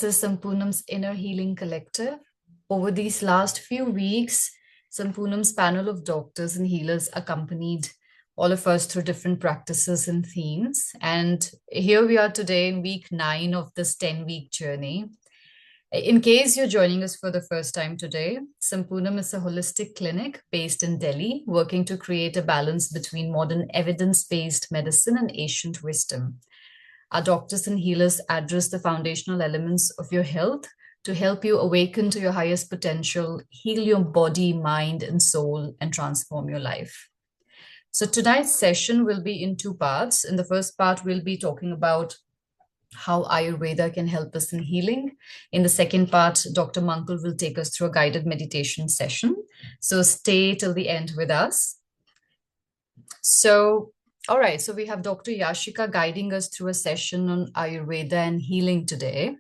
This is Sampurnam's Inner Healing Collective. Over these last few weeks, Sampurnam's panel of doctors and healers accompanied all of us through different practices and themes. And here we are today in week 9 of this 10-week journey. In case you're joining us for the first time today, Sampurnam is a holistic clinic based in Delhi, working to create a balance between modern evidence-based medicine and ancient wisdom. Our doctors and healers address the foundational elements of your health to help you awaken to your highest potential, heal your body, mind, and soul, and transform your life. So, tonight's session will be in two parts. In the first part, we'll be talking about how Ayurveda can help us in healing. In the second part, Dr. Mankul will take us through a guided meditation session. So, stay till the end with us. So, all right, so we have Dr. Yashika guiding us through a session on Ayurveda and healing today.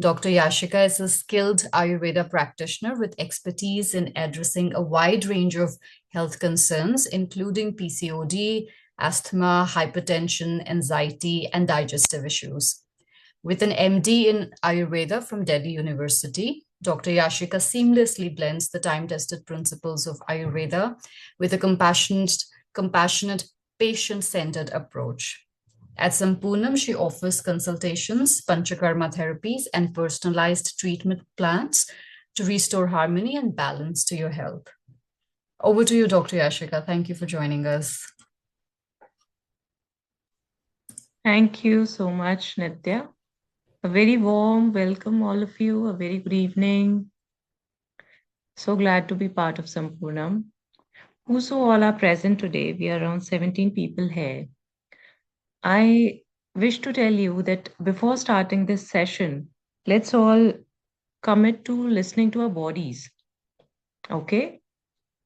Dr. Yashika is a skilled Ayurveda practitioner with expertise in addressing a wide range of health concerns, including PCOD, asthma, hypertension, anxiety, and digestive issues. With an MD in Ayurveda from Delhi University, Dr. Yashika seamlessly blends the time-tested principles of Ayurveda with a compassionate, patient-centered approach. At Sampurnam, she offers consultations, panchakarma therapies, and personalized treatment plans to restore harmony and balance to your health. Over to you, Dr. Yashika. Thank you for joining us. Thank you so much, Nitya. A very warm welcome, all of you. A very good evening. So glad to be part of Sampurnam. Whoso all are present today, we are around 17 people here. I wish to tell you that before starting this session, let's all commit to listening to our bodies. Okay?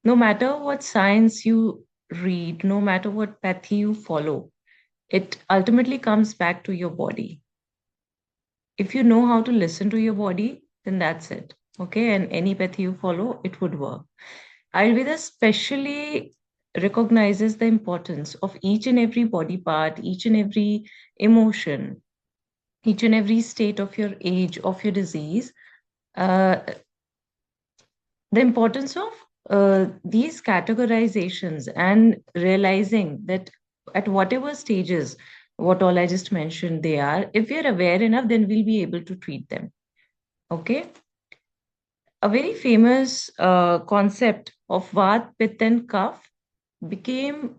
No matter what science you read, no matter what path you follow, it ultimately comes back to your body. If you know how to listen to your body, then that's it. Okay. And any path you follow, it would work. Ayurveda specially recognizes the importance of each and every body part, each and every emotion, each and every state of your age, of your disease, uh, the importance of these categorizations and realizing that at whatever stages, what all I just mentioned they are, if we are aware enough, then we'll be able to treat them. Okay. A very famous concept of Vat, Pitta, and Kapha became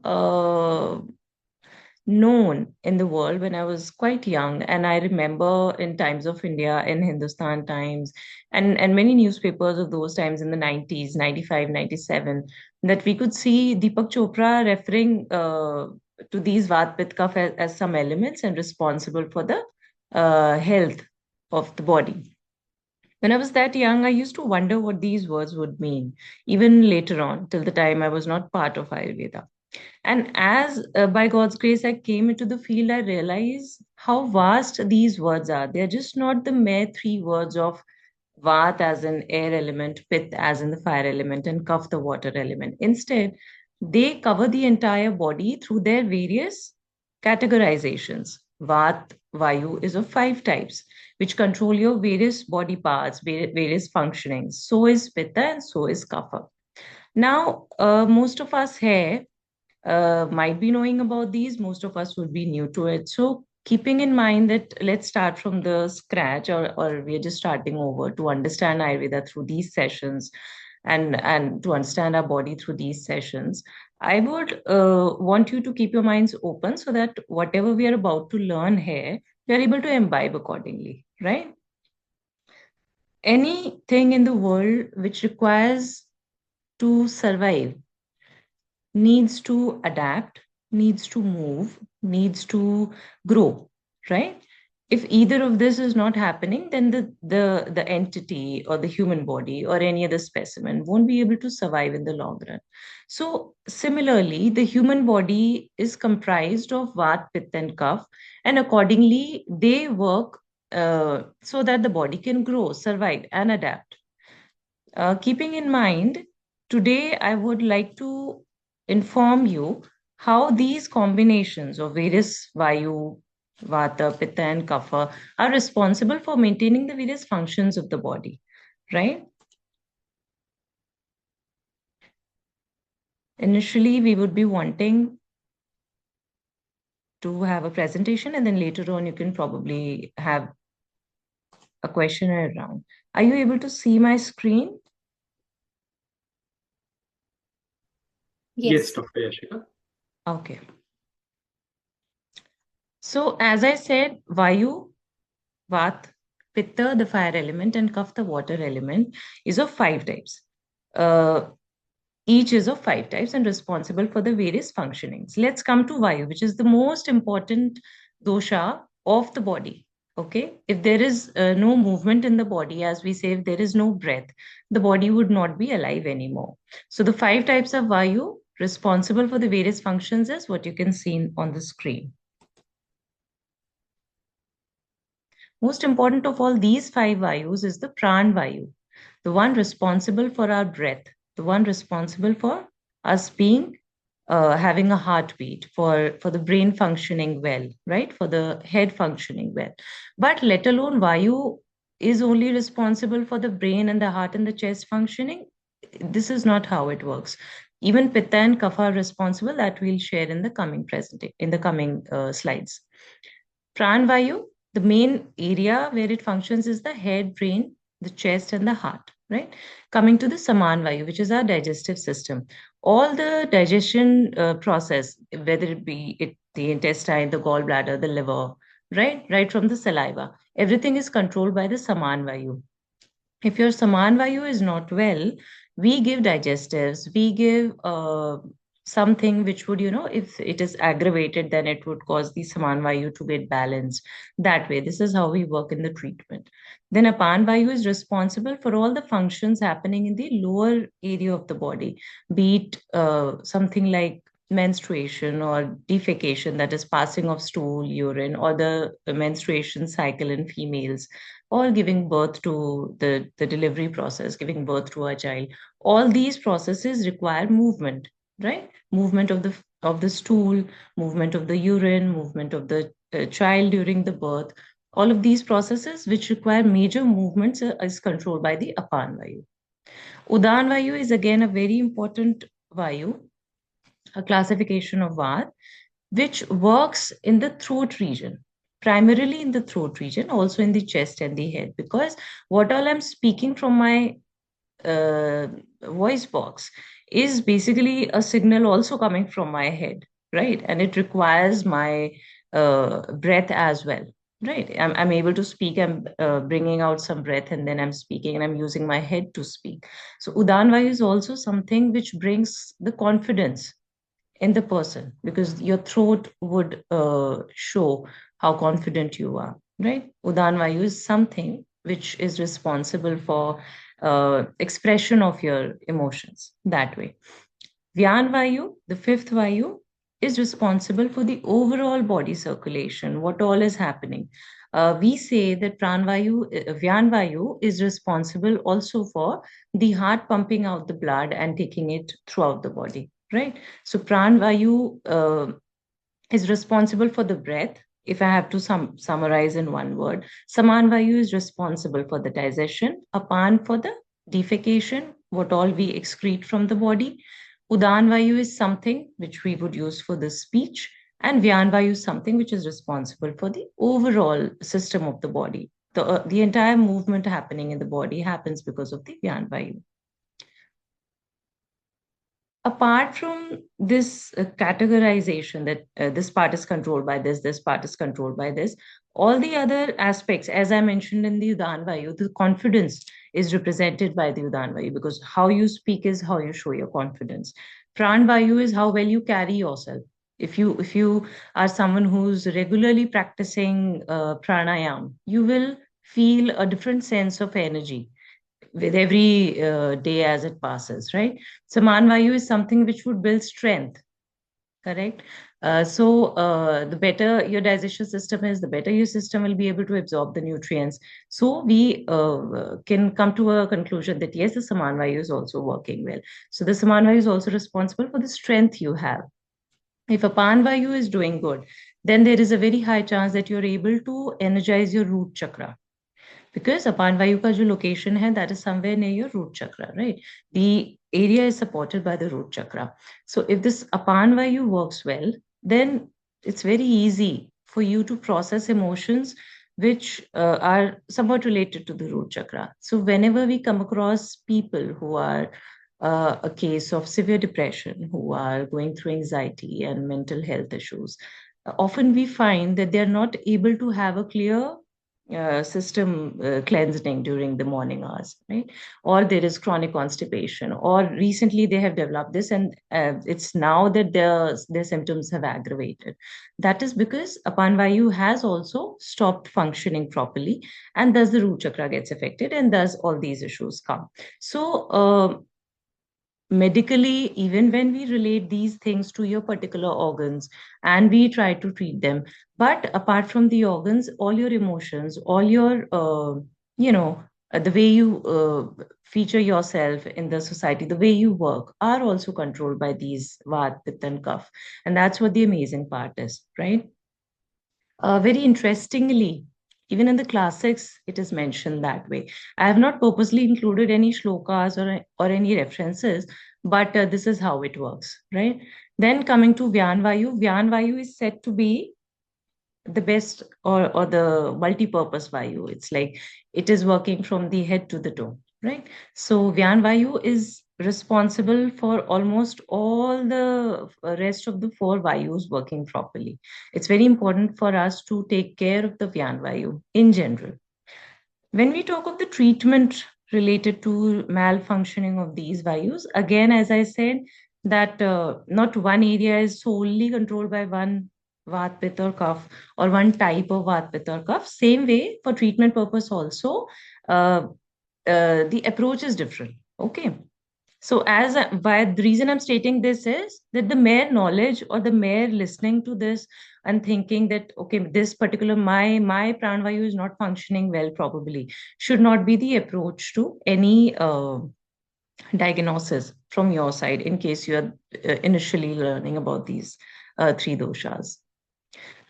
known in the world when I was quite young. And I remember in Times of India, in Hindustan Times, and many newspapers of those times in the 90s, 95, 97, that we could see Deepak Chopra referring to these Vat, Pitta, Kapha as some elements and responsible for the health of the body. When I was that young, I used to wonder what these words would mean, even later on, till the time I was not part of Ayurveda. And as by God's grace, I came into the field, I realized how vast these words are. They're just not the mere three words of Vat as an air element, Pit as in the fire element, and Kapha the water element. Instead, they cover the entire body through their various categorizations. Vat, Vayu is of 5 types, which control your various body parts, various functionings. So is Pitta and so is Kapha. Now, most of us here might be knowing about these, most of us would be new to it. So, keeping in mind that let's start from the scratch, or we're just starting over to understand Ayurveda through these sessions and to understand our body through these sessions, I would want you to keep your minds open so that whatever we are about to learn here, we are able to imbibe accordingly, right? Anything in the world which requires to survive needs to adapt, needs to move, needs to grow, right? If either of this is not happening, then the entity or the human body or any other specimen won't be able to survive in the long run. So similarly, the human body is comprised of Vat, Pitta, and Kapha, and accordingly they work so that the body can grow, survive, and adapt. Keeping in mind, today I would like to inform you how these combinations of various Vayu, Vata, Pitta, and Kapha, are responsible for maintaining the various functions of the body, right? Initially, we would be wanting to have a presentation, and then later on, you can probably have a questionnaire round. Are you able to see my screen? Yes, Yes. Dr. Yashika. Okay. So, as I said, Vayu, Vat, Pitta, the fire element, and Kapha, the water element, is of five types. Uh, each is of five types and responsible for the various functionings. Let's come to Vayu, which is the most important dosha of the body. Okay, if there is no movement in the body, as we say, if there is no breath, the body would not be alive anymore. So the five types of Vayu responsible for the various functions is what you can see on the screen. Most important of all these five Vayus is the Pran Vayu, the one responsible for our breath, the one responsible for us being having a heartbeat, for the brain functioning well, right? For the head functioning well. But let alone Vayu is only responsible for the brain and the heart and the chest functioning. This is not how it works. Even Pitta and Kapha are responsible, that we'll share in the coming slides. Pranvayu, the main area where it functions is the head, brain, the chest, and the heart, right? Coming to the Samanvayu, which is our digestive system. All the digestion process, whether it be the intestine, the gallbladder, the liver, right from the saliva, everything is controlled by the Samanvayu. If your saman vayu is not well, we give digestives, we give something which would, if it is aggravated, then it would cause the saman vayu to get balanced. That way, this is how we work in the treatment. Then apan vayu is responsible for all the functions happening in the lower area of the body, be it something like menstruation or defecation, that is passing of stool, urine, or the menstruation cycle in females, or giving birth to the delivery process, giving birth to a child. All these processes require movement, right? Movement of the stool, movement of the urine, movement of the child during the birth. All of these processes, which require major movements, is controlled by the Apan Vayu. Udan Vayu is again a very important Vayu, a classification of Vata, which works in the throat region, primarily in the throat region, also in the chest and the head, because what all I'm speaking from my uh, voice box is basically a signal also coming from my head, right? And it requires my breath as well. Right, I'm able to speak. I'm bringing out some breath, and then I'm speaking, and I'm using my head to speak. So Udan Vayu is also something which brings the confidence in the person, because your throat would show how confident you are, right? Udan Vayu is something which is responsible for expression of your emotions that way. Vyan Vayu, the fifth Vayu, is responsible for the overall body circulation, what all is happening. We say that Vyan Vayu is responsible also for the heart pumping out the blood and taking it throughout the body, right? So Pran Vayu is responsible for the breath. If I have to summarize in one word, Saman Vayu is responsible for the digestion, Apan for the defecation, what all we excrete from the body. Udan Vayu is something which we would use for the speech, and Vyan Vayu is something which is responsible for the overall system of the body. The entire movement happening in the body happens because of the Vyan Vayu. Apart from this categorization that this part is controlled by this part is controlled by this, all the other aspects, as I mentioned in the Udan Vayu, the confidence is represented by the Udan Vayu, because how you speak is how you show your confidence. Pran Vayu is how well you carry yourself. If you are someone who's regularly practicing pranayam, you will feel a different sense of energy with every day as it passes, right? So Manvayu is something which would build strength, correct? So the better your digestion system is, the better your system will be able to absorb the nutrients. So we can come to a conclusion that yes, the Samanvayu is also working well. So the Samanvayu is also responsible for the strength you have. If a Panvayu is doing good, then there is a very high chance that you're able to energize your root chakra. Because Apan Vayu ka jo location hai, that is somewhere near your root chakra, right? The area is supported by the root chakra. So if this Apan Vayu works well, then it's very easy for you to process emotions which are somewhat related to the root chakra. So whenever we come across people who are a case of severe depression, who are going through anxiety and mental health issues, often we find that they're not able to have a clear system cleansing during the morning hours, right? Or there is chronic constipation, or recently they have developed this, and it's now that their symptoms have aggravated. That is because Apan Vayu has also stopped functioning properly, and thus the root chakra gets affected, and thus all these issues come. So, medically, even when we relate these things to your particular organs and we try to treat them, but apart from the organs, all your emotions, all your you know the way you feature yourself in the society, the way you work, are also controlled by these vat, pitta, and kaph. And that's what the amazing part is, right? Very interestingly, even in the classics, it is mentioned that way. I have not purposely included any shlokas or any references, but this is how it works, right? Then coming to Vyan Vayu is said to be the best, or the multi-purpose Vayu. It's like it is working from the head to the toe, right? So Vyan Vayu is responsible for almost all the rest of the four Vayus working properly. It's very important for us to take care of the Vyan Vayu in general. When we talk of the treatment related to malfunctioning of these Vayus, again, as I said, that not one area is solely controlled by one Vat, Pitta, or Kaph, or one type of Vat, Pitta, or Kaph. Same way, for treatment purpose also, uh, the approach is different. Okay. So, why the reason I'm stating this is that the mere knowledge or the mere listening to this and thinking that okay, this particular my pranvayu is not functioning well, probably should not be the approach to any diagnosis from your side in case you are initially learning about these three doshas.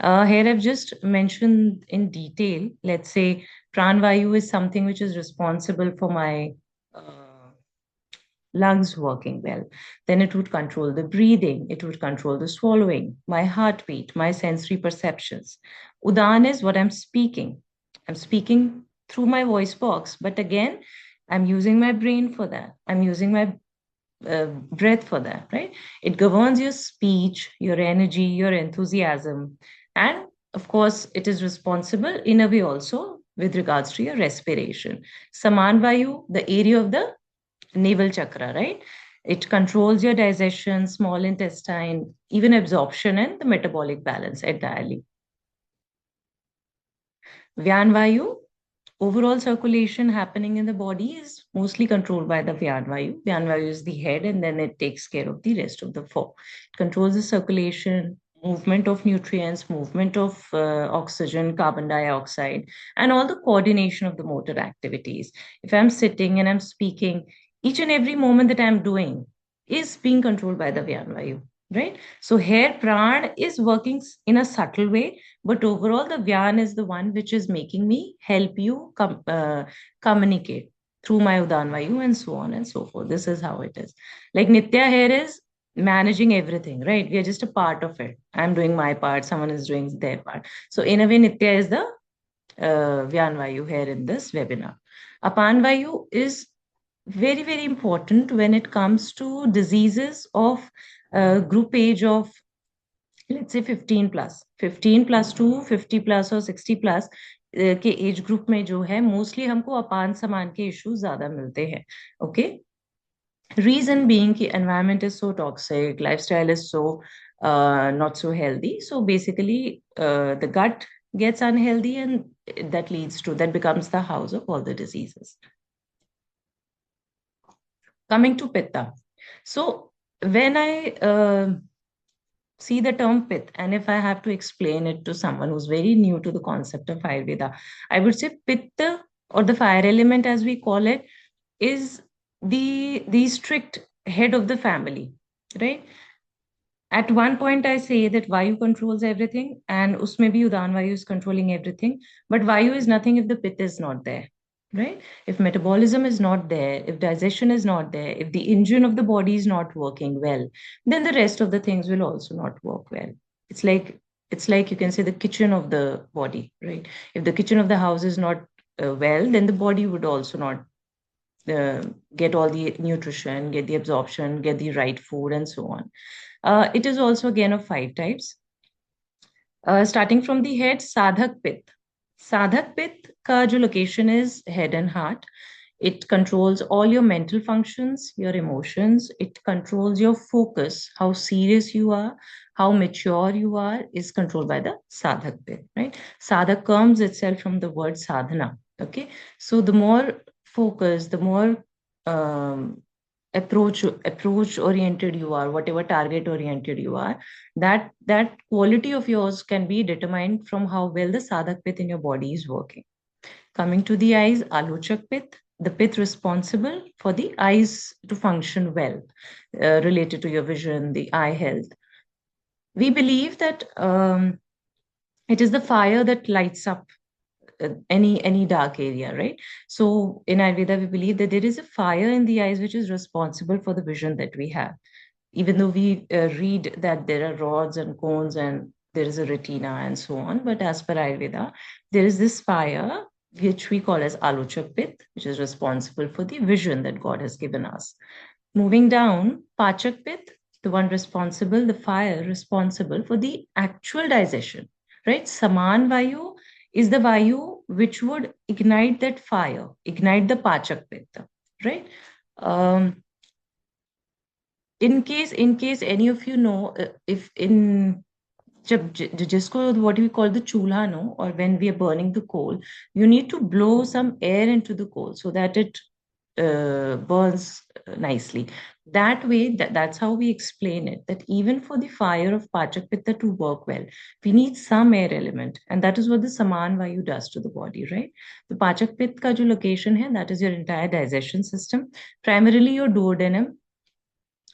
Here I've just mentioned in detail. Let's say pranvayu is something which is responsible for my lungs working well. Then it would control the breathing, it would control the swallowing, my heartbeat, my sensory perceptions. Udan is what I'm speaking. I'm speaking through my voice box, but again, I'm using my brain for that. I'm using my breath for that, right? It governs your speech, your energy, your enthusiasm. And of course, it is responsible in a way also with regards to your respiration. Samanvayu, the area of the navel chakra, right? It controls your digestion, small intestine, even absorption and the metabolic balance entirely. Vyan Vayu, overall circulation happening in the body is mostly controlled by the Vyan Vayu. Vyan Vayu is the head, and then it takes care of the rest of the four. It controls the circulation, movement of nutrients, movement of oxygen, carbon dioxide, and all the coordination of the motor activities. If I'm sitting and I'm speaking, each and every moment that I'm doing is being controlled by the Vyan Vayu, right? So here, Pran is working in a subtle way, but overall, the Vyan is the one which is making me help you communicate through my Udan Vayu and so on and so forth. This is how it is. Like Nitya here is managing everything, right? We are just a part of it. I'm doing my part, someone is doing their part. So in a way, Nitya is the Vyan Vayu here in this webinar. Apan Vayu is very, very important when it comes to diseases of group age of, let's say, 15 plus 15 plus to 50 plus or 60 plus के age group में जो है mostly हमको अपान समान के issues ज्यादा मिलते हैं. ओके, रीजन बीइंग कि environment is so toxic, lifestyle is so not so healthy. So basically, the gut gets unhealthy, and that becomes the house of all the diseases. Coming to pitta. So when I see the term pit, and if I have to explain it to someone who's very new to the concept of Ayurveda, I would say pitta, or the fire element as we call it, is the strict head of the family, right? At one point, I say that Vayu controls everything, and usme bhi Udan Vayu is controlling everything. But Vayu is nothing if the Pitta is not there, right? If metabolism is not there, if digestion is not there, if the engine of the body is not working well, then the rest of the things will also not work well. It's like it's like you can say the kitchen of the body, right? If the kitchen of the house is not well, then the body would also not uh, get all the nutrition, get the absorption, get the right food, and so on. It is also again of five types. Starting from the head, Sadhak Pit. Sadhak Pit ka jo location is head and heart. It controls all your mental functions, your emotions. It controls your focus, how serious you are, how mature you are, is controlled by the sadhak bit, right? Sadhak comes itself from the word sadhana. Okay. So the more focus, the more um, approach oriented you are, whatever target oriented you are, that quality of yours can be determined from how well the sadhak pit in your body is working. Coming to the eyes, Alochak Pith, the pith responsible for the eyes to function well, related to your vision, the eye health. We believe that it is the fire that lights up any dark area, right? So in Ayurveda, we believe that there is a fire in the eyes which is responsible for the vision that we have. Even though we read that there are rods and cones and there is a retina and so on, but as per Ayurveda, there is this fire which we call as Alochak Pit, which is responsible for the vision that God has given us. Moving down, Pachak Pit, the one responsible, the fire responsible for the actual digestion, right? Saman Vayu is the Vayu which would ignite that fire, ignite the Pachak Pit, right? Um, in case any of you know, if in जिसको what we call the chulha, no, or when we are burning the coal, you need to blow some air into the coal so that it burns nicely. That way, that's how we explain it. That even for the fire of Pachak Pitta to work well, we need some air element, and that is what the Saman Vayu does to the body, right? The Pachak Pitta ka jo location hai, that is your entire digestion system, primarily your duodenum,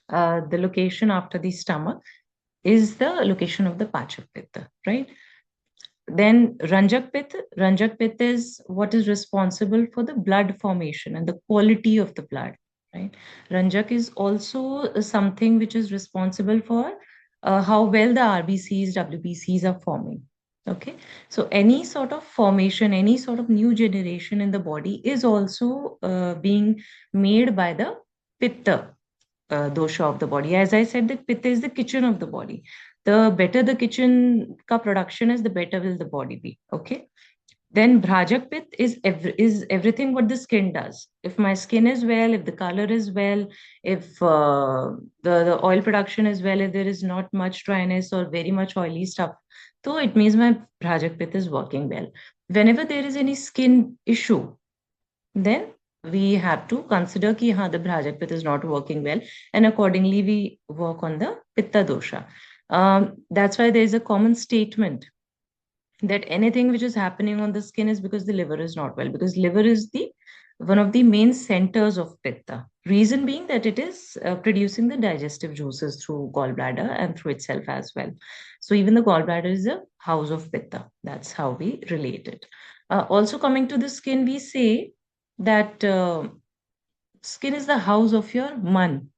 the location after the stomach is the location of the Pachak Pitta, right? Then Ranjak Pitta is what is responsible for the blood formation and the quality of the blood, right? Ranjak is also something which is responsible for how well the RBCs, WBCs are forming. Okay, so any sort of formation, any sort of new generation in the body is also being made by the Pitta dosha of the body. As I said, that pitta is the kitchen of the body. The better the kitchen ka production is, the better will the body be. Okay. Then Bhrajak Pit is everything what the skin does. If my skin is well, if the color is well, if the oil production is well, if there is not much dryness or very much oily stuff, so it means my Bhrajak Pit is working well. Whenever there is any skin issue, then we have to consider ki the Bhrajak Pitta is not working well, and accordingly we work on the Pitta dosha. That's why there is a common statement that anything which is happening on the skin is because the liver is not well, because liver is the one of the main centers of Pitta. Reason being that it is producing the digestive juices through gallbladder and through itself as well. So even the gallbladder is a house of Pitta. That's how we relate it. Also coming to the skin, we say that skin is the house of your man.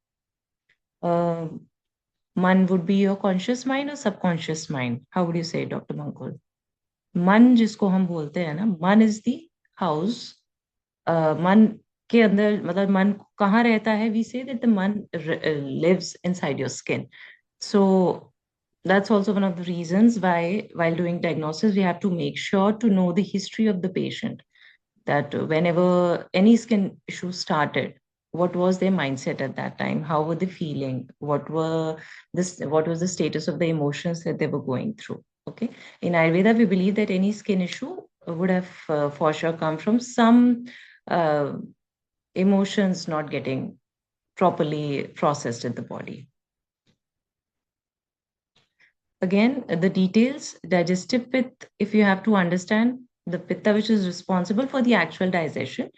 Uh, Man would be your conscious mind or subconscious mind. How would you say, Dr. Mankul? मन जिसको हम बोलते हैं ना, मन is the house, मन के अंदर मतलब मन कहाँ रहता है, वी से दैट द मन lives inside your skin. So that's also one of the reasons why while doing diagnosis we have to make sure to know the history of the patient, that whenever any skin issue started, what was their mindset at that time, how were they feeling, what was the status of the emotions that they were going through. Okay, in Ayurveda we believe that any skin issue would have for sure come from some uh, emotions not getting properly processed in the body. Again, the details, digestive pith, if you have to understand, the pitta which is responsible for the actual digestion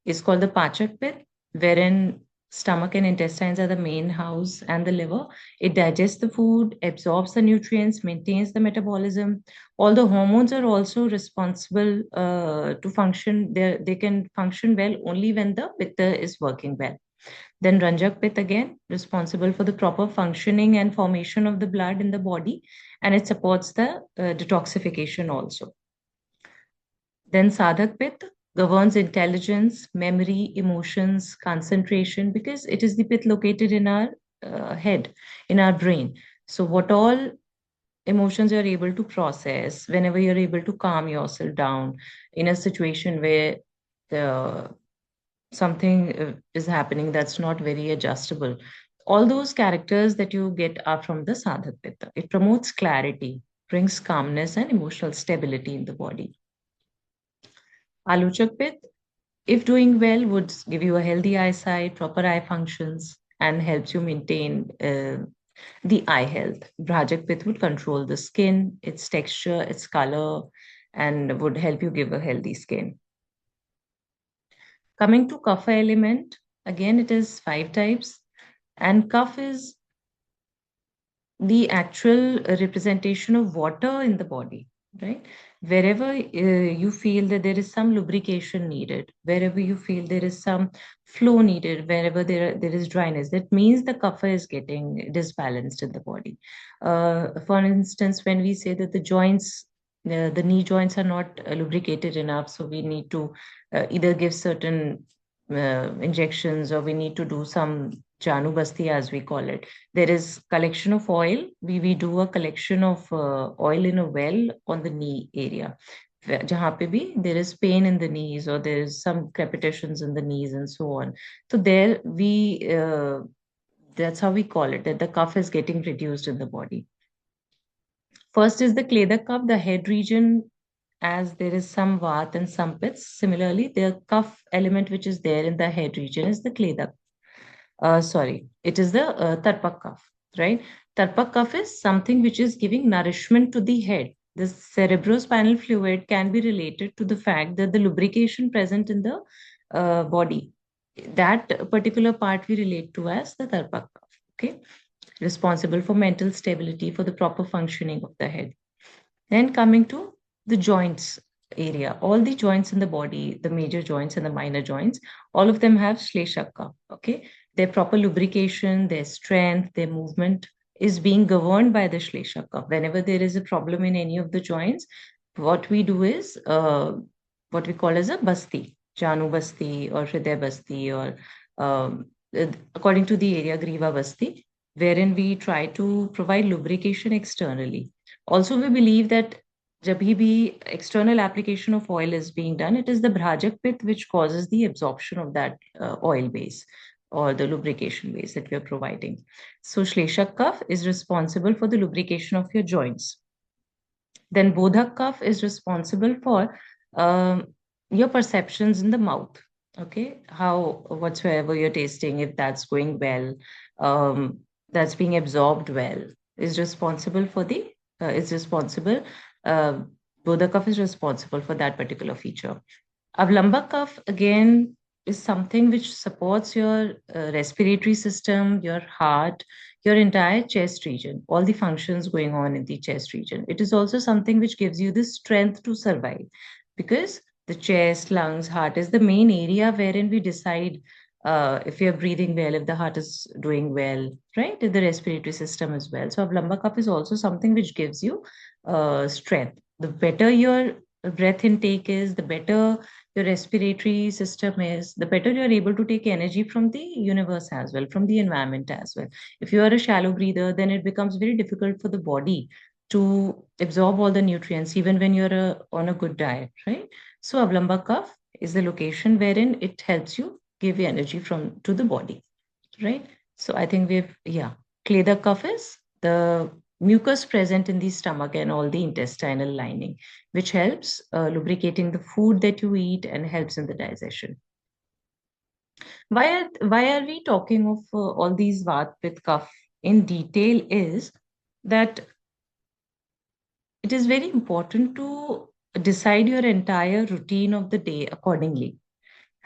is called the Pachak pith, wherein Stomach and intestines are the main house and the liver. It digests the food, absorbs the nutrients, maintains the metabolism. All the hormones are also responsible to function. They can function well only when the pitta is working well. Then Ranjak Pit again, responsible for the proper functioning and formation of the blood in the body, and it supports the detoxification also. Then Sadhak Pit governs intelligence, memory, emotions, concentration, because it is the pit located in our head, in our brain. So, what all emotions you're able to process, whenever you're able to calm yourself down in a situation where the something is happening that's not very adjustable. All those characters that you get are from the Sadhak Pitta. It promotes clarity, brings calmness and emotional stability in the body. Aluchak Pitta, if doing well, would give you a healthy eyesight, proper eye functions, and helps you maintain the eye health. Bhrajak Pitta would control the skin, its texture, its color, and would help you give a healthy skin. Coming to Kapha element, again, it is five types, and Kapha is the actual representation of water in the body, right? Wherever you feel that there is some lubrication needed, wherever you feel there is some flow needed, wherever there is dryness, that means the kapha is getting disbalanced in the body. For instance, when we say that the knee joints are not lubricated enough, so we need to either give certain injections, or we need to do some janu basti, as we call it. There is collection of oil. We do a collection of oil in a well on the knee area. जहाँ पे भी there is pain in the knees, or there is some crepitations in the knees and so on. So there that's how we call it, that the cuff is getting reduced in the body. First is the Kleda cuff, the head region, as there is some vat and some pits. Similarly, the cuff element which is there in the head region is the Kleda. Sorry, it is the Tarpak cuff, right? Tarpak cuff is something which is giving nourishment to the head. The cerebrospinal fluid can be related to the fact that the lubrication present in the body, that particular part we relate to as the Tarpak cuff, okay? Responsible for mental stability, for the proper functioning of the head. Then coming to the joints area, all the joints in the body, the major joints and the minor joints, all of them have Shleshaka. Okay, their proper lubrication, their strength, their movement is being governed by the Shleshaka. Whenever there is a problem in any of the joints, what we do is what we call as a basti, Janu basti or Hriday basti, or according to the area, Griva basti, wherein we try to provide lubrication externally. Also, we believe that जब भी external application of oil is being done, it is the Bhrajak pit which causes the absorption of that oil base or the lubrication base that we are providing. So Shleshak Kaph is responsible for the lubrication of your joints. Then Bodhak Kaph is responsible for your perceptions in the mouth. Okay, how whatsoever you're tasting, if that's going well, that's being absorbed well, is responsible for the is responsible. Uh, Bodhak Kaph is responsible for that particular feature. Avlamba Kaph again is something which supports your respiratory system, your heart, your entire chest region, all the functions going on in the chest region. It is also something which gives you the strength to survive, because the chest, lungs, heart is the main area wherein we decide if you're breathing well, if the heart is doing well, right? If the respiratory system as well. So, Avlamba Kaph is also something which gives you strength. The better your breath intake is, the better your respiratory system is, the better you're able to take energy from the universe as well, from the environment as well. If you are a shallow breather, then it becomes very difficult for the body to absorb all the nutrients, even when you're on a good diet, right? So Avlamba Kaph is the location wherein it helps you give you energy from to the body, right? So I think we've, yeah, Kleda Kaph is the mucus present in the stomach and all the intestinal lining, which helps lubricating the food that you eat and helps in the digestion. Why are we talking of all these vat with kaph in detail is that it is very important to decide your entire routine of the day accordingly.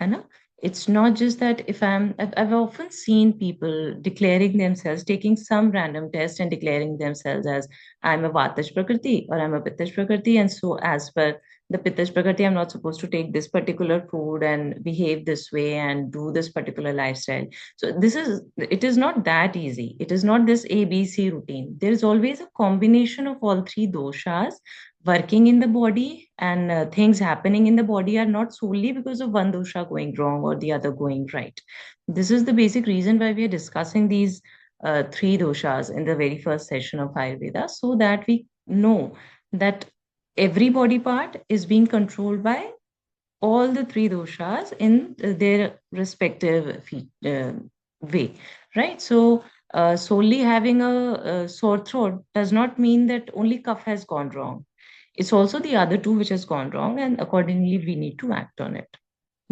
है ना? It's not just that if I've often seen people declaring themselves, taking some random test and declaring themselves as I'm a Vatash Prakriti or I'm a Pittash Prakriti. And so, as per the Pittash Prakriti, I'm not supposed to take this particular food and behave this way and do this particular lifestyle. So, it is not that easy. It is not this ABC routine. There is always a combination of all three doshas working in the body, and things happening in the body are not solely because of one dosha going wrong or the other going right. This is the basic reason why we are discussing these three doshas in the very first session of Ayurveda, so that we know that every body part is being controlled by all the three doshas in their respective way, right? So, solely having a sore throat does not mean that only cough has gone wrong. It's also the other two which has gone wrong, and accordingly, we need to act on it.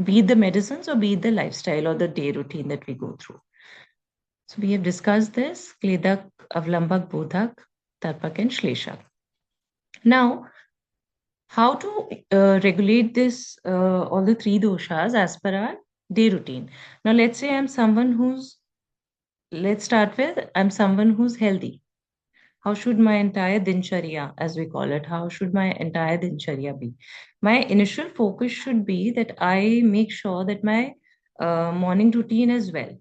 Be it the medicines or be it the lifestyle or the day routine that we go through. So, we have discussed this Kledak, Avlambak, Bodhak, Tarpak, and Shleshak. Now, how to regulate this, all the three doshas as per our day routine. Now, let's say let's start with, I'm someone who's healthy. How should my entire dincharya, as we call it, how should my entire dincharya be? My initial focus should be that I make sure that my morning routine is well.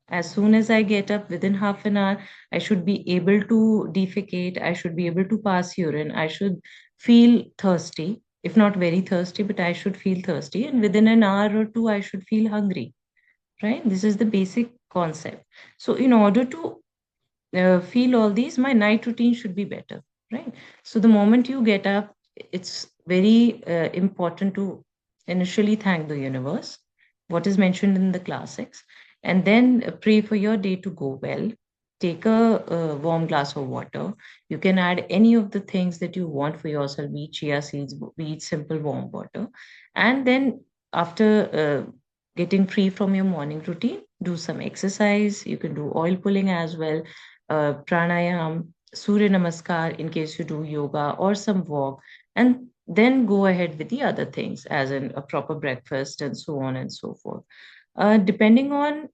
As soon as I get up, within half an hour, I should be able to defecate. I should be able to pass urine. I should feel thirsty, if not very thirsty, but I should feel thirsty. And within an hour or two, I should feel hungry, right? This is the basic concept. So, in order to feel all these, my night routine should be better, right? So the moment you get up, it's very important to initially thank the universe, what is mentioned in the classics, and then pray for your day to go well. Take a warm glass of water. You can add any of the things that you want for yourself, be it chia seeds, be it simple warm water. And then after getting free from your morning routine, do some exercise. You can do oil pulling as well, pranayam, Surya Namaskar in case you do yoga, or some walk, and then go ahead with the other things, as in a proper breakfast and so on and so forth. Depending on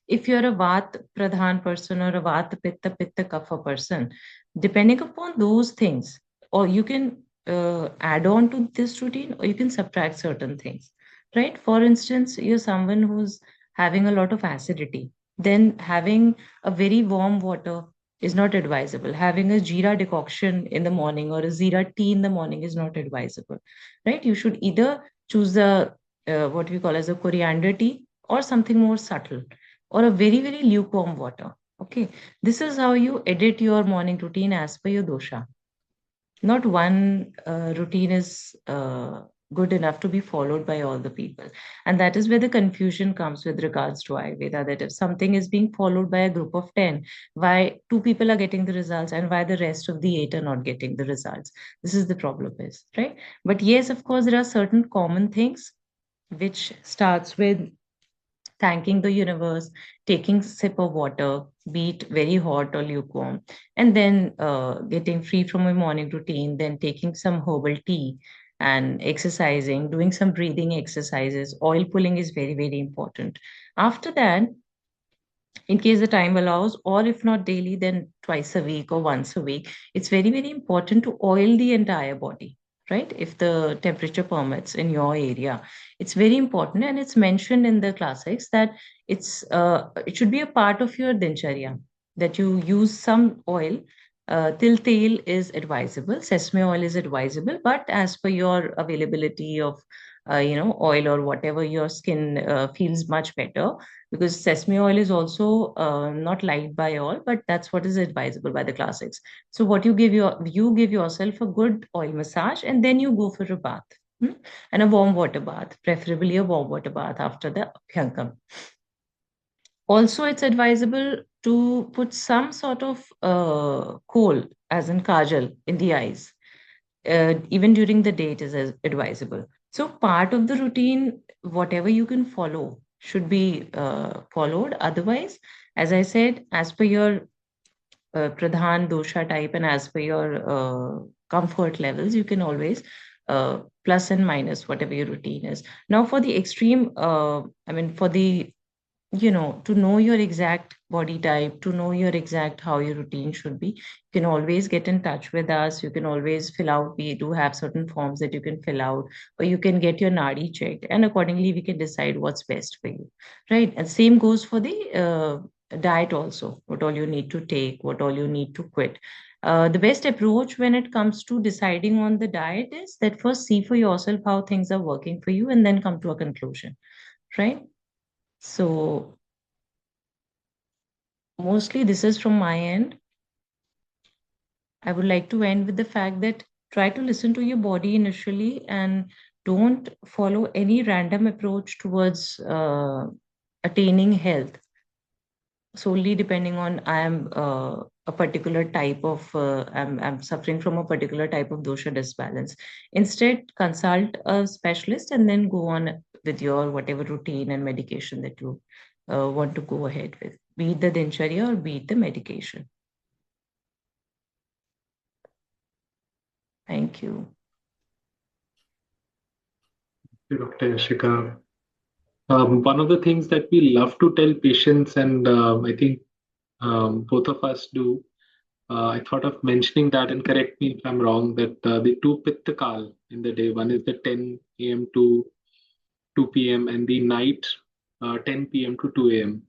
if you're a Vat Pradhan person or a Vat Pitta Kapha person, depending upon those things, or you can add on to this routine or you can subtract certain things, right? For instance, you're someone who's having a lot of acidity, then having a very warm water is not advisable. Having a jeera decoction in the morning or a jeera tea in the morning is not advisable, right? You should either choose the what we call as a coriander tea or something more subtle, or a very, very lukewarm water. Okay. This is how you edit your morning routine as per your dosha. Not one routine is good enough to be followed by all the people. And that is where the confusion comes with regards to Ayurveda, that if something is being followed by a group of 10, why two people are getting the results and why the rest of the eight are not getting the results. This is the problem is, right? But yes, of course, there are certain common things which starts with thanking the universe, taking sip of water, be it very hot or lukewarm, and then getting free from a morning routine, then taking some herbal tea and exercising, doing some breathing exercises. Oil pulling is very, very important. After that, in case the time allows, or if not daily, then twice a week or once a week. It's very, very important to oil the entire body, right? If the temperature permits in your area, it's very important. And it's mentioned in the classics that it should be a part of your dincharya that you use some oil. Til tail is advisable, sesame oil is advisable, but as per your availability of oil or whatever your skin feels much better, because sesame oil is also not liked by all, but that's what is advisable by the classics. So what you give yourself a good oil massage and then you go for a bath, and a warm water bath, preferably a warm water bath after the abhyankam. Also, it's advisable to put some sort of kohl, as in kajal, in the eyes. Even during the day, it is as advisable. So, part of the routine, whatever you can follow, should be followed. Otherwise, as I said, as per your pradhan dosha type and as per your comfort levels, you can always plus and minus, whatever your routine is. Now, for the extreme, I mean, for the to know your exact body type, to know your exact how your routine should be, you can always get in touch with us. You can always fill out. We do have certain forms that you can fill out, or you can get your nadi checked, and accordingly we can decide what's best for you, right? And same goes for the diet also. What all you need to take, what all you need to quit. The best approach when it comes to deciding on the diet is that first see for yourself how things are working for you, and then come to a conclusion, right? So mostly this is from my end. I would like to end with the fact that try to listen to your body initially and don't follow any random approach towards attaining health solely depending on I am a particular type of I'm suffering from a particular type of dosha disbalance. Instead, consult a specialist and then go on with your whatever routine and medication that you want to go ahead with, be it the dincharya or be it the medication. Thank you. Dr. Yashika. One of the things that we love to tell patients, and I think both of us do, I thought of mentioning that, and correct me if I'm wrong, that the two pitta kal in the day, one is the 10 a.m. to 2 p.m. and the night 10 p.m. to 2 a.m.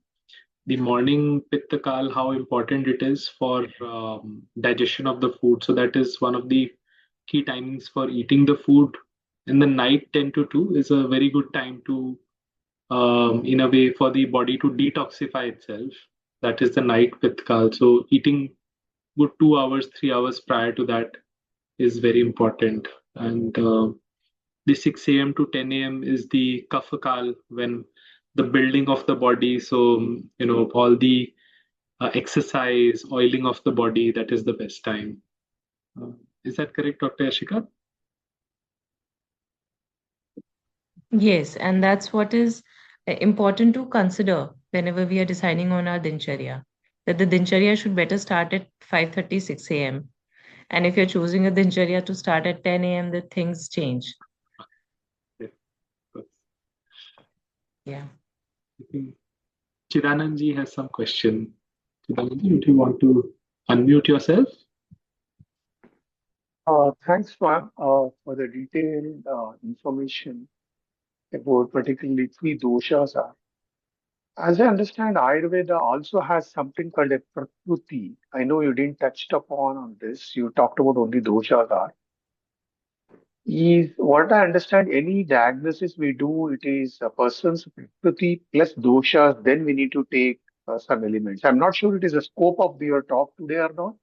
The morning pitta kal, how important it is for digestion of the food. So that is one of the key timings for eating the food. And the night 10 to 2 is a very good time to in a way for the body to detoxify itself. That is the night pitkal. So eating good 2 hours, 3 hours prior to that is very important. And the 6 a.m. to 10 a.m. is the kafakal when the building of the body. So all the exercise, oiling of the body. That is the best time. Is that correct, Dr. Yashika? Yes, and that's what is important to consider whenever we are deciding on our dincharya. That the dincharya should better start at 5:30, 6 a.m. And if you're choosing a dincharya to start at 10 a.m., the things change. Yeah, good. Yeah. I think Chidananji has some question. Chidananji, would you want to unmute yourself? Thanks, ma'am, for the detailed information about particularly three doshas. As I understand, Ayurveda also has something called a prakruti. I know you didn't touch upon on this. You talked about only doshas. Is what I understand, any diagnosis we do, it is a person's prakruti plus doshas, then we need to take some elements. I'm not sure it is the scope of your talk today or not.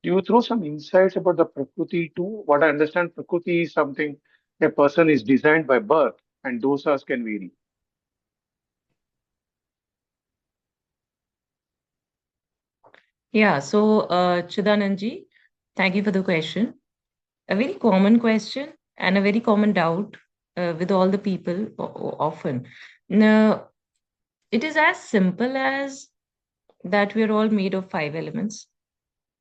You throw some insights about the Prakriti too? What I understand, Prakriti is something a person is designed by birth, and dosas can vary. Yeah. So, Chidananji, thank you for the question. A very common question and a very common doubt with all the people often. Now, it is as simple as that we are all made of five elements.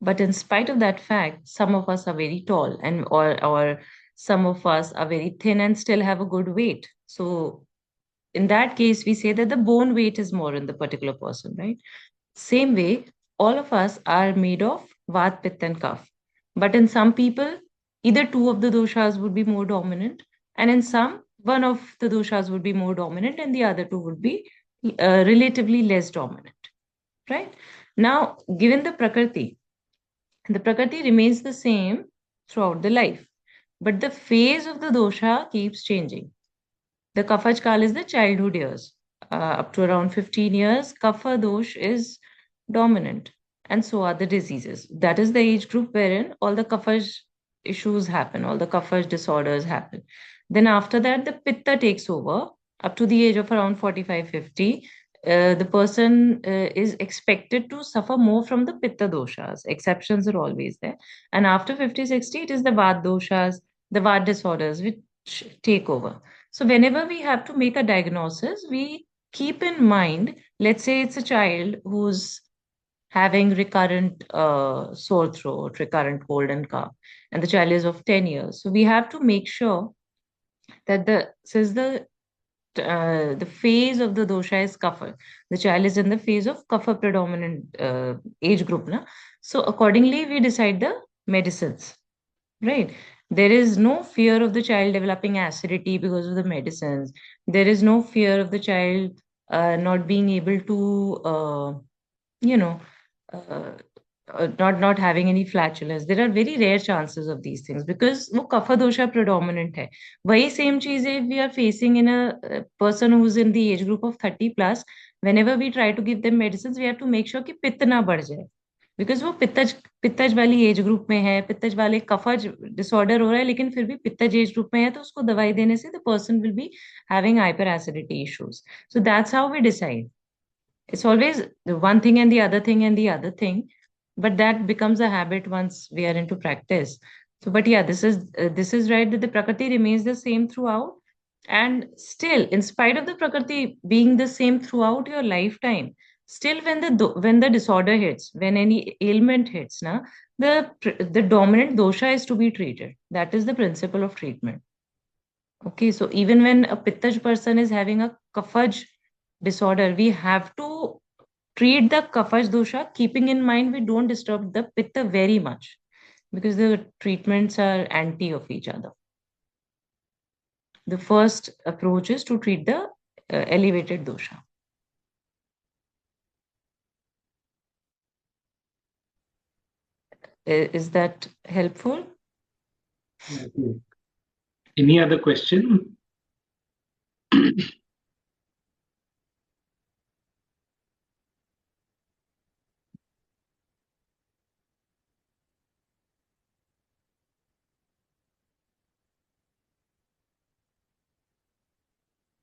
But in spite of that fact, some of us are very tall and or some of us are very thin and still have a good weight. So in that case, we say that the bone weight is more in the particular person, right? Same way, all of us are made of Vat, Pitta, and Kapha. But in some people, either two of the doshas would be more dominant, and in some, one of the doshas would be more dominant, and the other two would be relatively less dominant, right? Now, given the Prakriti remains the same throughout the life, but the phase of the dosha keeps changing. The Kafaj Kal is the childhood years. Up to around 15 years, Kapha dosh is dominant, and so are the diseases. That is the age group wherein all the Kafaj issues happen, all the Kafaj disorders happen. Then after that, the Pitta takes over up to the age of around 45, 50. The person is expected to suffer more from the Pitta doshas. Exceptions are always there. And after 50, 60, it is the Vata doshas, the Vata disorders which take over. So whenever we have to make a diagnosis, we keep in mind, let's say it's a child who's having recurrent sore throat, recurrent cold and cough, and the child is of 10 years. So we have to make sure that since the phase of the dosha is kapha, the child is in the phase of kapha predominant age group, na? So accordingly, we decide the medicines, right? There is no fear of the child developing acidity because of the medicines. There is no fear of the child not being able to you know uh, not having any flatulence. There are very rare chances of these things because वो kapha dosha predominant है. वही same चीज है we are facing in a person who's in the age group of 30 plus. Whenever we try to give them medicines, we have to make sure कि पित्त ना बढ़ जाए, बिकॉज वो पित्तज वाली एज ग्रुप में है, पित्तज वाले कफज डिसऑर्डर हो रहा है, लेकिन फिर भी पित्तज एज ग्रुप में है, तो उसको दवाई देने से the person will be having hyper acidity issues. So that's how we decide. It's always the one thing and the other thing and the other thing, but that becomes a habit once we are into practice. So but yeah, this is right that the prakriti remains the same throughout, and still in spite of the prakriti being the same throughout your lifetime, still when the disorder hits, when any ailment hits, na, the dominant dosha is to be treated. That is the principle of treatment. Okay, so even when a Pittaj person is having a Kafaj disorder, we have to treat the Kafaj dosha, keeping in mind we don't disturb the Pitta very much because the treatments are anti of each other. The first approach is to treat the elevated dosha. Is that helpful? Any other question?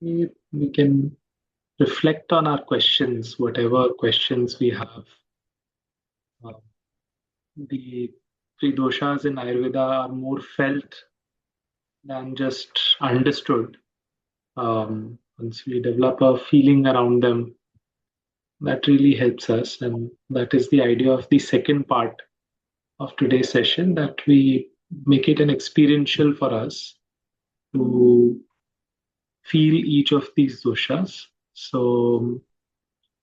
We can reflect on our questions, whatever questions we have. The three doshas in Ayurveda are more felt than just understood. Once we develop a feeling around them, that really helps us. And that is the idea of the second part of today's session, that we make it an experiential for us to feel each of these doshas. So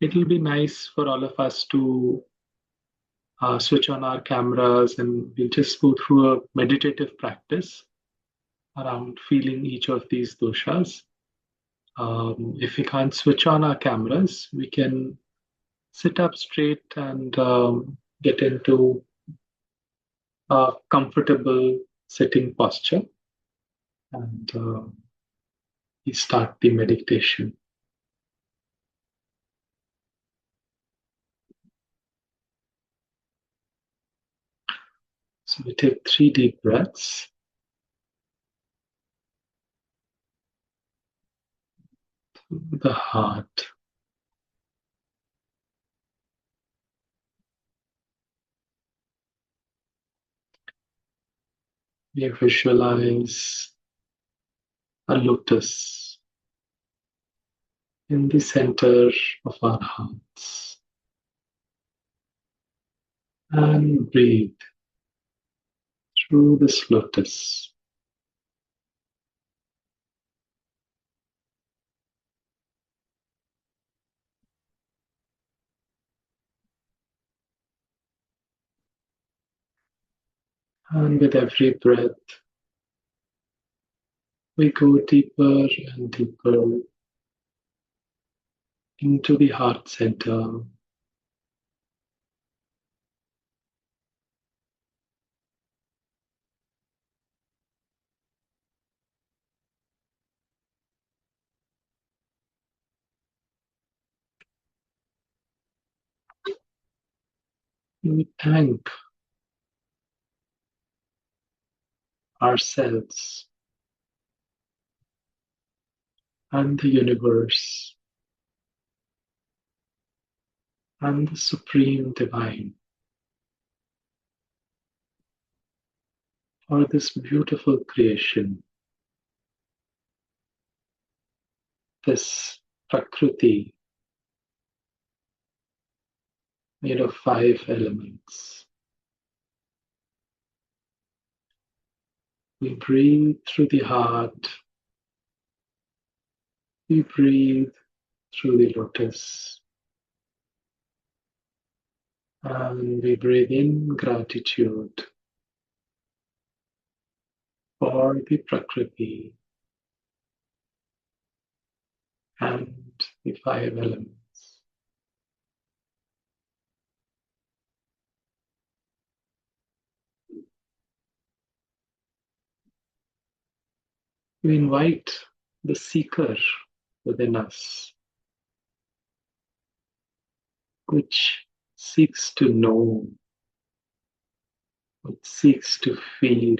it will be nice for all of us to switch on our cameras and we'll just go through a meditative practice around feeling each of these doshas. If we can't switch on our cameras, we can sit up straight and get into a comfortable sitting posture and we start the meditation. So we take 3 deep breaths. The heart. We visualize a lotus in the center of our hearts and breathe through this lotus. And with every breath, we go deeper and deeper into the heart center. We thank ourselves and the universe and the Supreme Divine for this beautiful creation, this Prakriti, made of 5 elements. We breathe through the heart. We breathe through the lotus. And we breathe in gratitude for the Prakriti and the 5 elements. We invite the seeker within us, which seeks to know, which seeks to feel,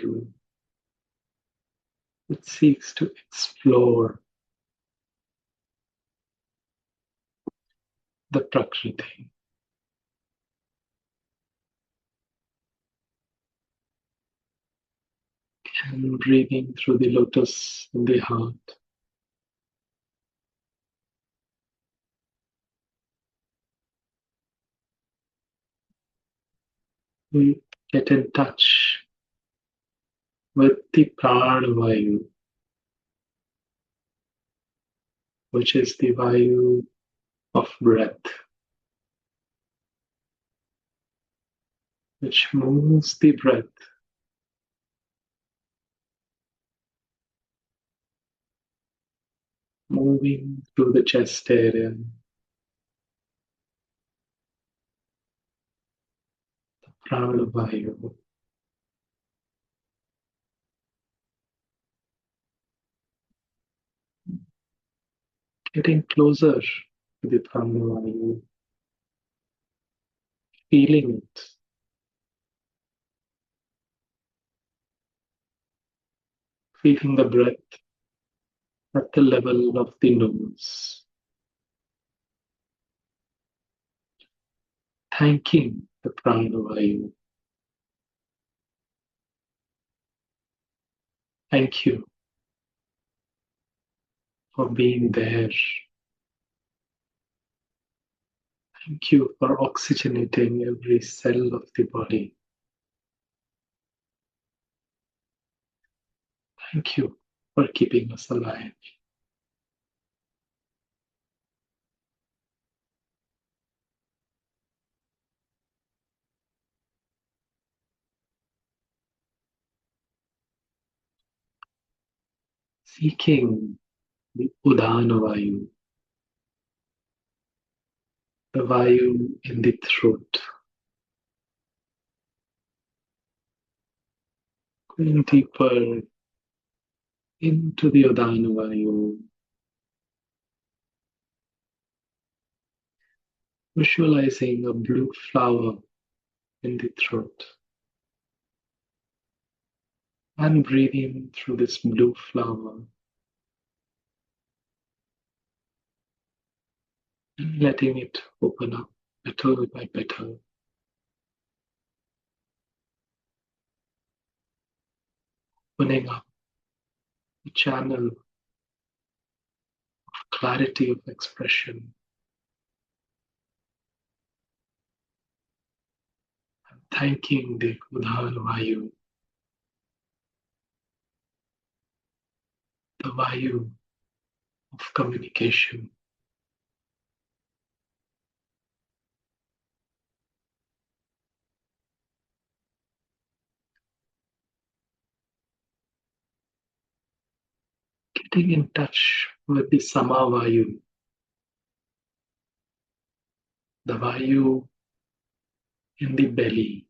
which seeks to explore the Prakriti. And breathing through the lotus in the heart. We get in touch with the Pranavayu, which is the Vayu of breath, which moves the breath moving through the chest area, Pranavayu. Getting closer to the Pranavayu, feeling it, feeling the breath at the level of the nose, thanking the Pranavayu. Thank you for being there. Thank you for oxygenating every cell of the body. Thank you for keeping us alive. Seeking the Udana Vayu, the Vayu in the throat. Going deeper into the Udana Vayu, visualizing a blue flower in the throat. And breathing through this blue flower. And letting it open up petal by petal. Opening up the channel of clarity of expression. And thanking the Udana Vayu, the Vayu of communication. Getting in touch with the Samavayu, the Vayu in the belly,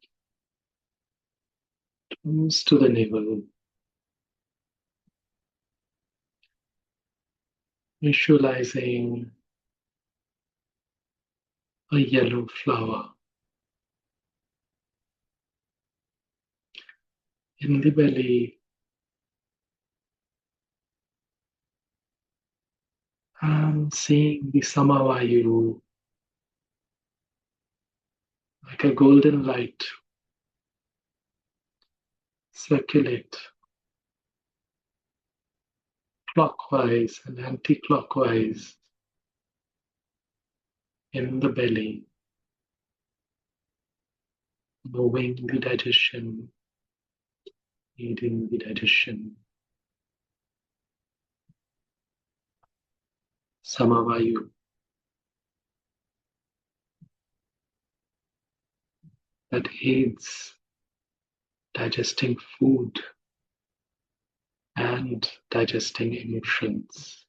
close to the navel. Visualizing a yellow flower in the belly, and seeing the Samavayu like a golden light circulate clockwise and anti-clockwise in the belly, moving the digestion, aiding the digestion. Samavayu, that aids digesting food and digesting emotions.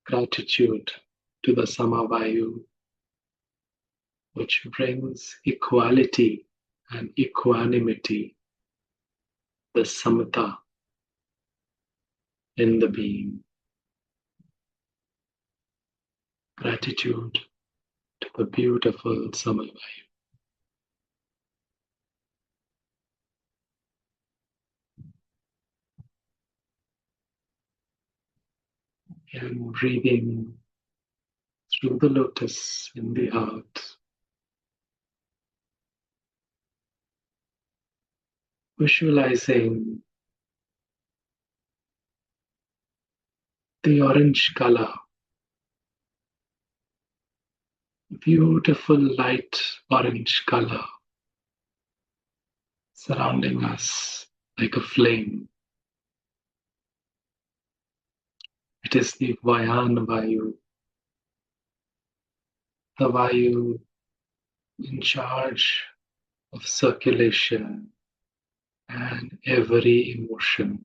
Gratitude to the Samavayu, which brings equality and equanimity, the Samata in the being. Gratitude to the beautiful Samavayu. And breathing through the lotus in the heart, visualizing the orange color, beautiful light orange color surrounding us like a flame. It is the Vayan Vayu, the Vayu in charge of circulation and every emotion.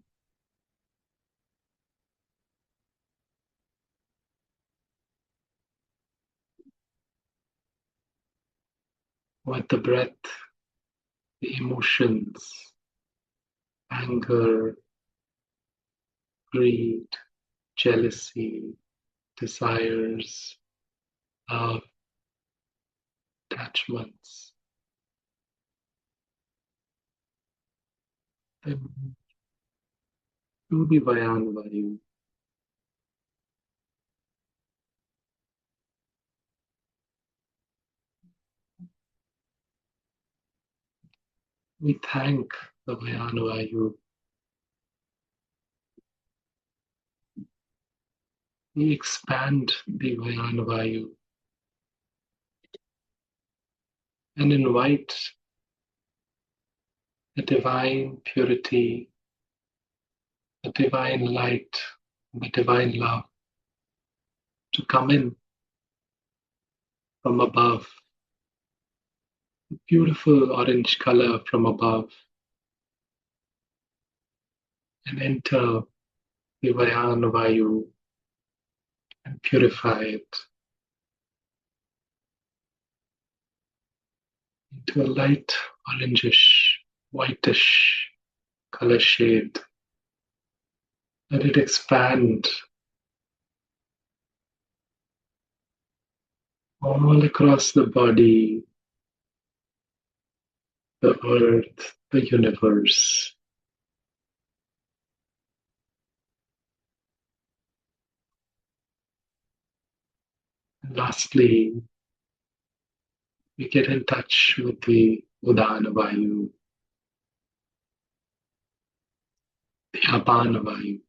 With the breath, the emotions, anger, greed, jealousy, desires, love, attachments, they move to the Vayan Vayu. We thank the Vayan Vayu. We expand the Vayan Vayu and invite the divine purity, the divine light, the divine love to come in from above, beautiful orange color from above, and enter the Vayan Vayu and purify it into a light orangish, whitish color shade. Let it expand all across the body, the earth, the universe. And lastly, we get in touch with the Udana Vayu, the Apana Vayu.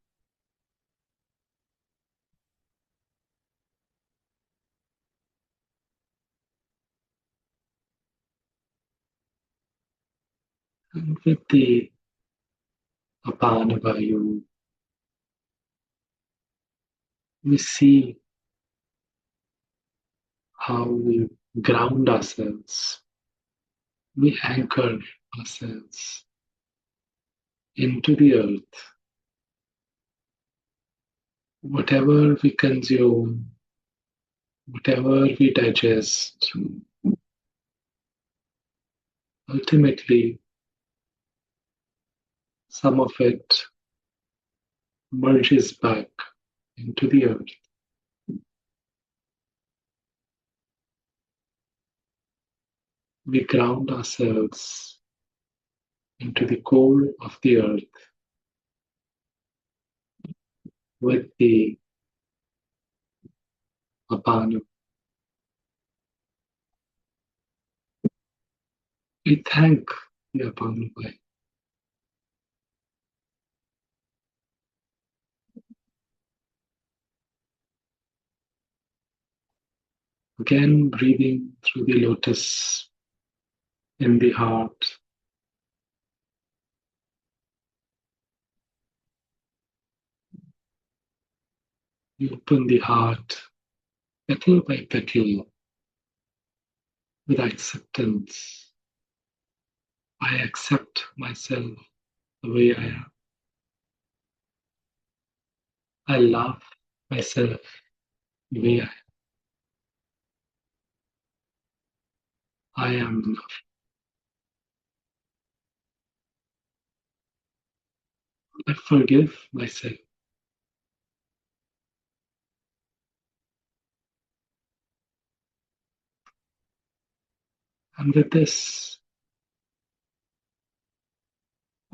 And with the Apana Vayu, we see how we ground ourselves, we anchor ourselves into the earth. Whatever we consume, whatever we digest, ultimately, some of it merges back into the earth. We ground ourselves into the core of the earth with the Apana. We thank the Apana Vayu. Again, breathing through the lotus in the heart. You open the heart petal by petal with acceptance. I accept myself the way I am. I love myself the way I am enough. I forgive myself. And with this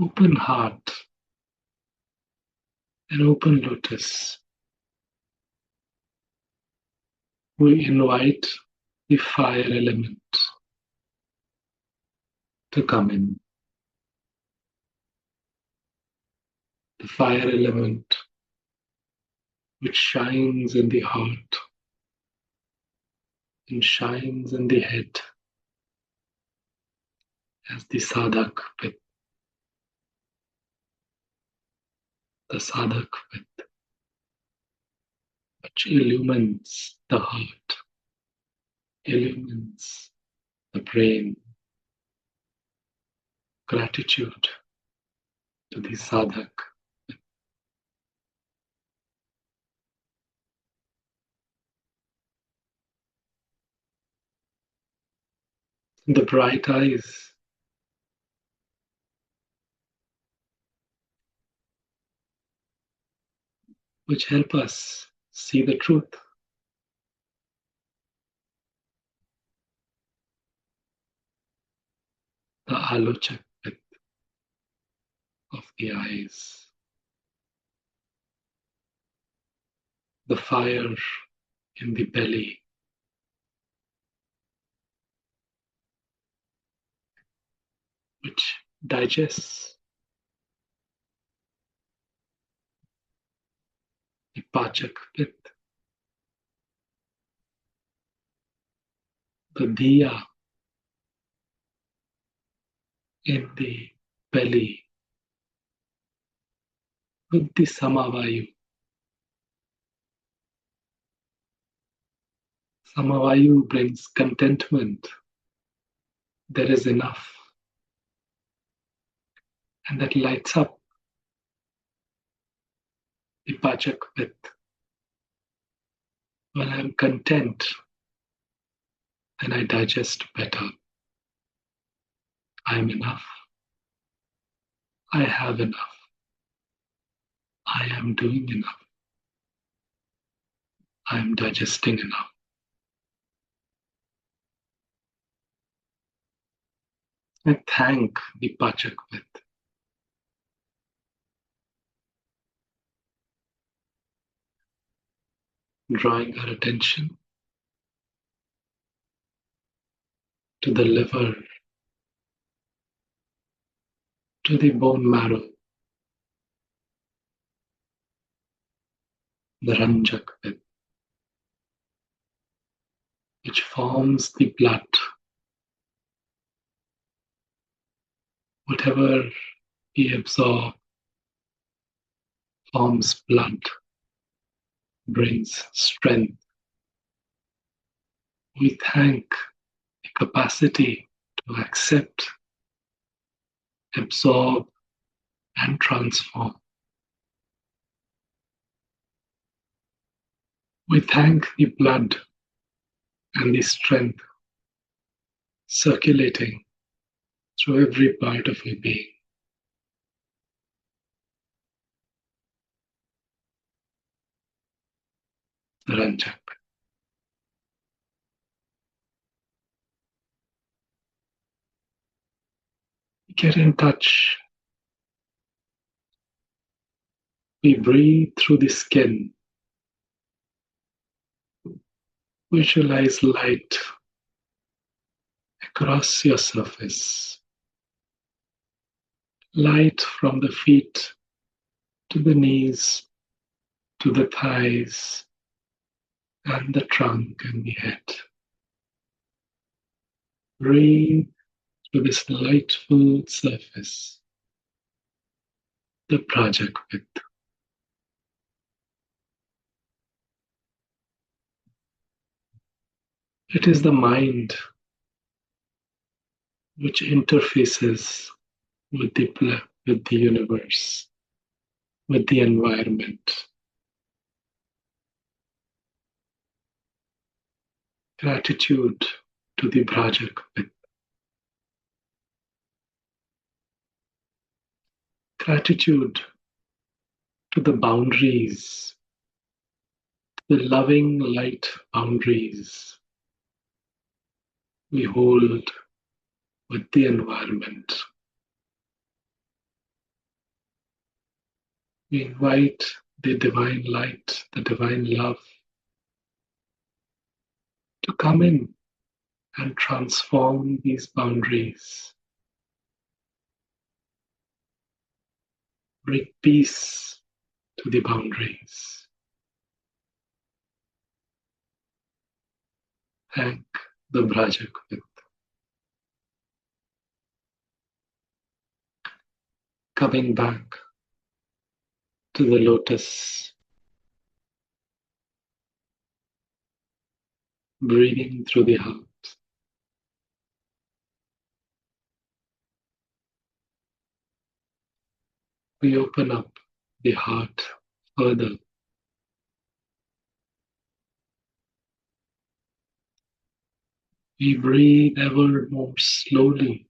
open heart and open lotus, we invite the fire element to come in. The fire element which shines in the heart and shines in the head as the sadhak with the sadhak with which illumines the heart, illumines the brain. Gratitude to the sadhak. The bright eyes which help us see the truth. The alochak of the eyes. The fire in the belly. Which digests. The pachak pit. The diya in the belly with the samavayu. Samavayu brings contentment. There is enough. And that lights up the pachak pit. When I'm content, then I digest better. I am enough. I have enough. I am doing enough. I am digesting enough. I thank the Pachak with drawing our attention to the liver, to the bone marrow, the Ranjak with, which forms the blood. Whatever we absorb forms blood, brings strength. We thank the capacity to accept, absorb, and transform. We thank the blood and the strength circulating through every part of our being. The Ranjak. Get in touch. We breathe through the skin. Visualize light across your surface. Light from the feet to the knees, to the thighs, and the trunk and the head. Breathe through this lightful surface, the Prajakpit. It is the mind which interfaces with with the universe, with the environment. Gratitude to the Prajakpit. Gratitude to the boundaries, the loving light boundaries we hold with the environment. We invite the divine light, the divine love to come in and transform these boundaries. Bring peace to the boundaries. Thank the Brajakvit. Coming back to the lotus, breathing through the heart. We open up the heart further. We breathe ever more slowly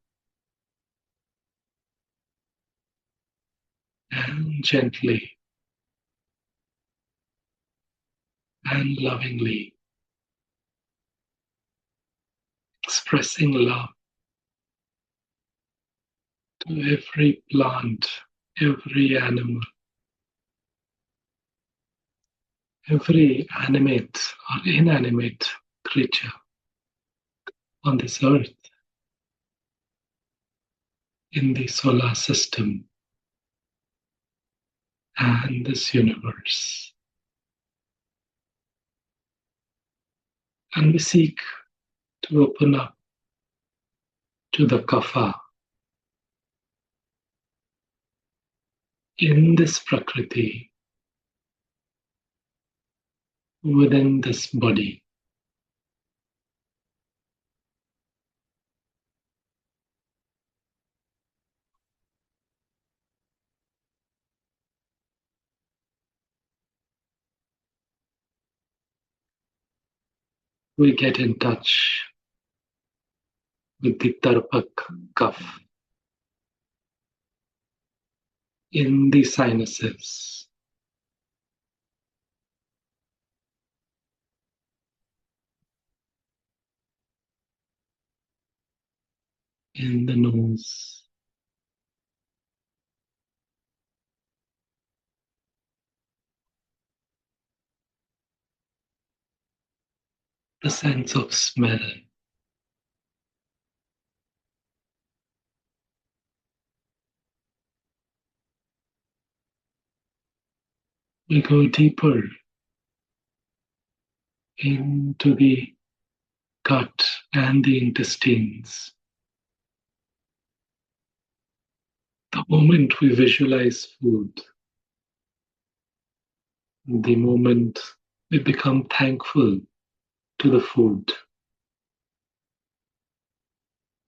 and gently and lovingly, expressing love to every plant, every animal, every animate or inanimate creature on this earth, in the solar system, and this universe. And we seek to open up to the kapha in this prakriti, within this body. We get in touch with the tarpak kaf in the sinuses, in the nose, the sense of smell. We go deeper into the gut and the intestines. The moment we visualize food, the moment we become thankful to the food,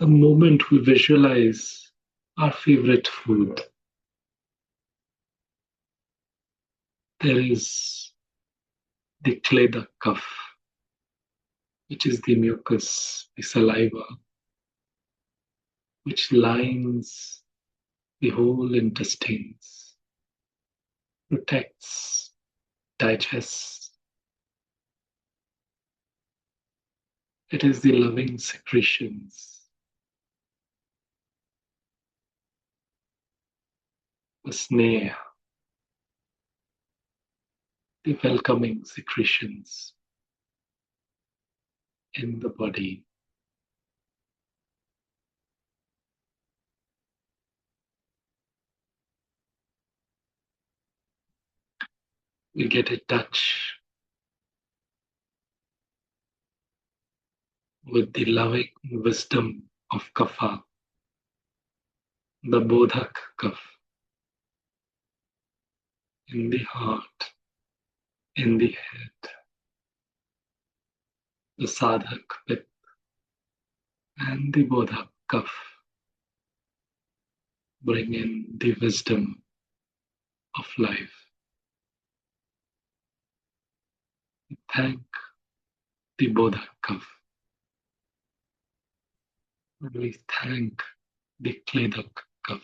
the moment we visualize our favorite food, there is the kleda kaf, which is the mucus, the saliva, which lines the whole intestines, protects, digests. It is the loving secretions, the sneha, the welcoming secretions in the body. We get a touch with the loving wisdom of Kapha, the Bodhak Kaf, in the heart, in the head, the Sadhak Pit, and the Bodhak Kaf bring in the wisdom of life. Thank the Bodhak Kaf, and we thank the Kledak Kaf.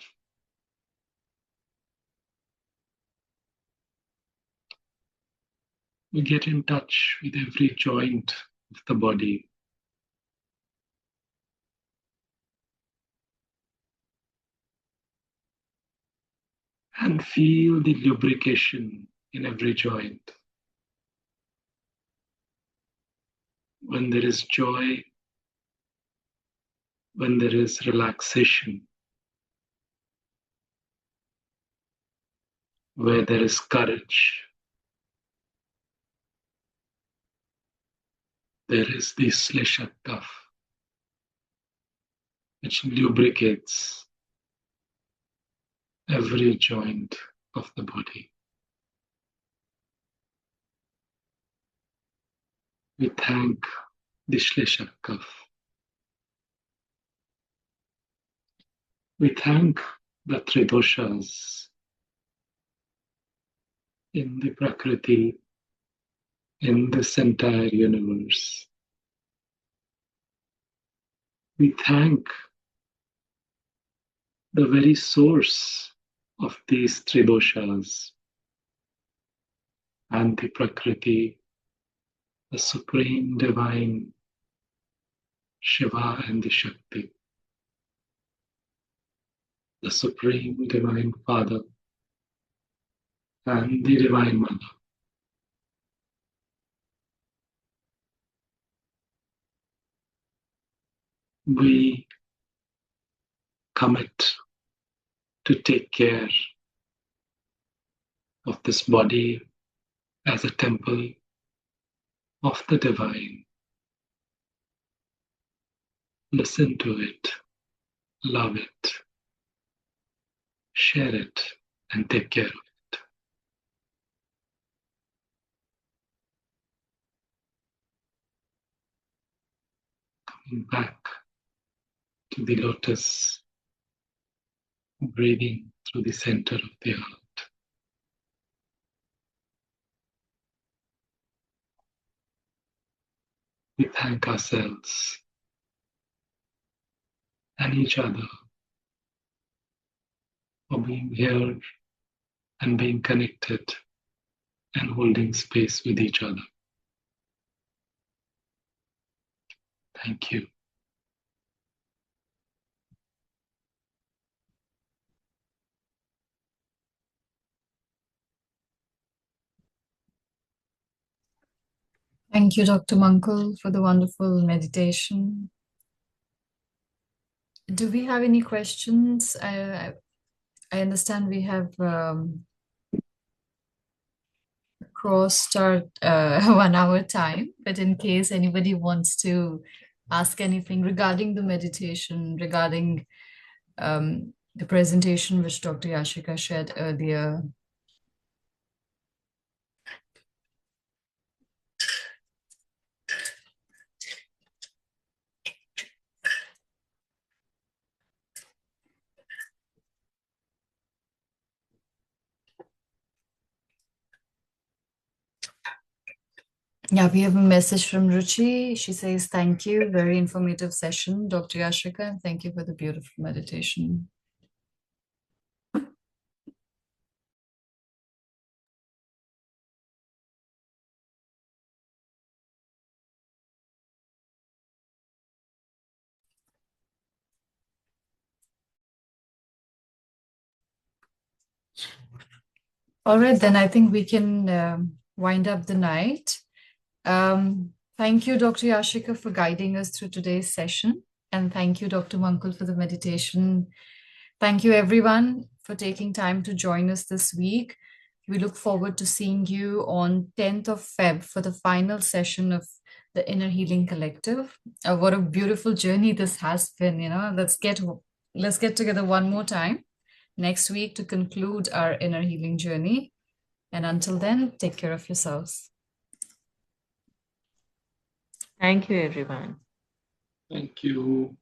We get in touch with every joint of the body. And feel the lubrication in every joint. When there is joy, when there is relaxation, where there is courage, there is the Sleshakaf, which lubricates every joint of the body. We thank the Sleshakaf. We thank the Tridoshas in the Prakriti, in this entire universe. We thank the very source of these Tridoshas and the Prakriti, the Supreme Divine Shiva and the Shakti, the Supreme Divine Father and the Divine Mother. We commit to take care of this body as a temple of the divine. Listen to it, love it, share it, and take care of it. Coming back to the lotus, breathing through the center of the heart. We thank ourselves and each other for being here and being connected and holding space with each other. Thank you. Thank you, Dr. Mankul, for the wonderful meditation. Do we have any questions? I understand we have crossed our 1 hour time, but in case anybody wants to ask anything regarding the meditation, regarding the presentation which Dr. Yashika shared earlier. Yeah, we have a message from Ruchi. She says, thank you. Very informative session, Dr. Yashika, and thank you for the beautiful meditation. All right, then I think we can wind up the night. Thank you, Dr. Yashika, for guiding us through today's session. And thank you, Dr. Mankul, for the meditation. Thank you, everyone, for taking time to join us this week. We look forward to seeing you on 10th of Feb for the final session of the Inner Healing Collective. What a beautiful journey this has been. Let's get together one more time next week to conclude our inner healing journey. And until then, take care of yourselves. Thank you, everyone. Thank you.